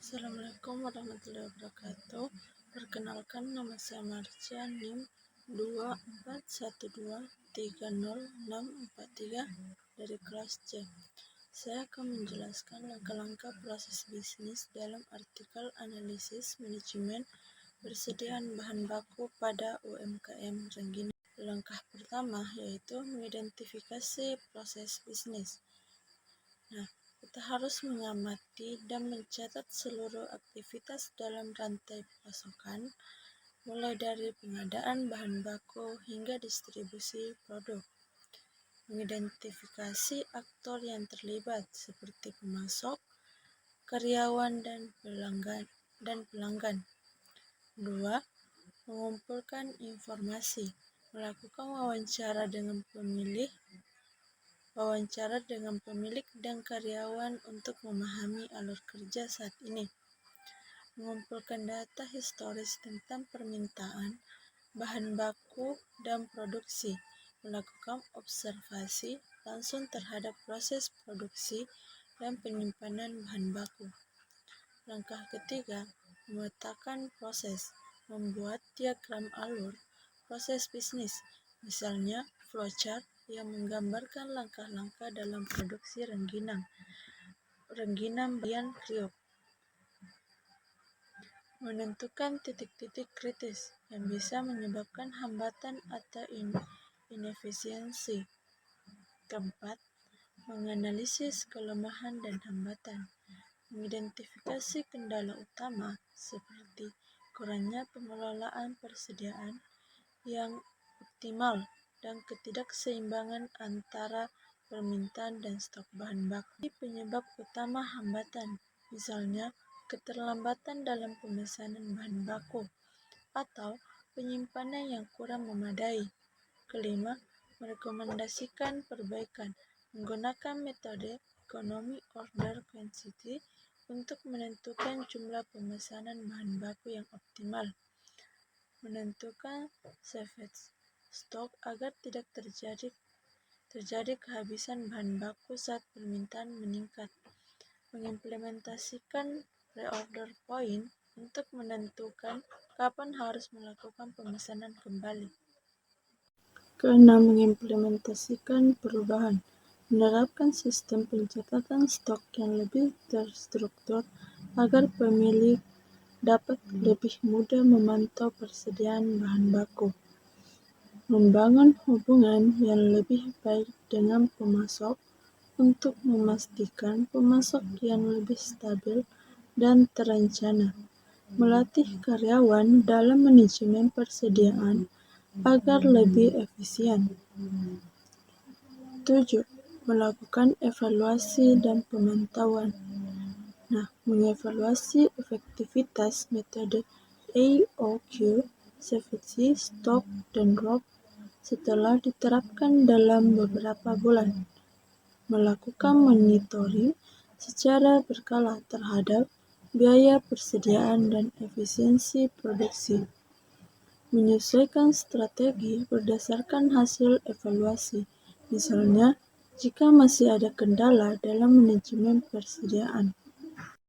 Assalamualaikum warahmatullahi wabarakatuh. Perkenalkan, nama saya Marcia, NIM 2412306643 dari kelas C. Saya akan menjelaskan langkah-langkah proses bisnis dalam artikel analisis manajemen persediaan bahan baku pada UMKM Rengginang. Langkah pertama yaitu mengidentifikasi proses bisnis. Kita harus mengamati dan mencatat seluruh aktivitas dalam rantai pasokan, mulai dari pengadaan bahan baku hingga distribusi produk. Mengidentifikasi aktor yang terlibat seperti pemasok, karyawan, dan pelanggan. 2. Mengumpulkan informasi, melakukan wawancara dengan pemilik dan karyawan untuk memahami alur kerja saat ini. Mengumpulkan data historis tentang permintaan, bahan baku, dan produksi. Melakukan observasi langsung terhadap proses produksi dan penyimpanan bahan baku. Langkah ketiga, memetakan proses. Membuat diagram alur proses bisnis, misalnya flowchart yang menggambarkan langkah-langkah dalam produksi rengginang bagian kriuk. Menentukan titik-titik kritis yang bisa menyebabkan hambatan atau inefisiensi. Keempat, menganalisis kelemahan dan hambatan. Mengidentifikasi kendala utama seperti kurangnya pengelolaan persediaan yang optimal dan ketidakseimbangan antara permintaan dan stok bahan baku. Penyebab utama hambatan, misalnya keterlambatan dalam pemesanan bahan baku atau penyimpanan yang kurang memadai. Kelima, merekomendasikan perbaikan menggunakan metode ekonomi order quantity untuk menentukan jumlah pemesanan bahan baku yang optimal. Menentukan savage stock agar tidak terjadi kehabisan bahan baku saat permintaan meningkat. Mengimplementasikan reorder point untuk menentukan kapan harus melakukan pemesanan kembali. Keenam, mengimplementasikan perubahan. Menerapkan sistem pencatatan stok yang lebih terstruktur agar pemilik dapat lebih mudah memantau persediaan bahan baku. Membangun hubungan yang lebih baik dengan pemasok untuk memastikan pemasok yang lebih stabil dan terencana. Melatih karyawan dalam manajemen persediaan agar lebih efisien. 7. Melakukan evaluasi dan pemantauan. Mengevaluasi efektivitas metode AOQ, safety, stock, dan drop setelah diterapkan dalam beberapa bulan. Melakukan monitoring secara berkala terhadap biaya persediaan dan efisiensi produksi. Menyesuaikan strategi berdasarkan hasil evaluasi, misalnya jika masih ada kendala dalam manajemen persediaan.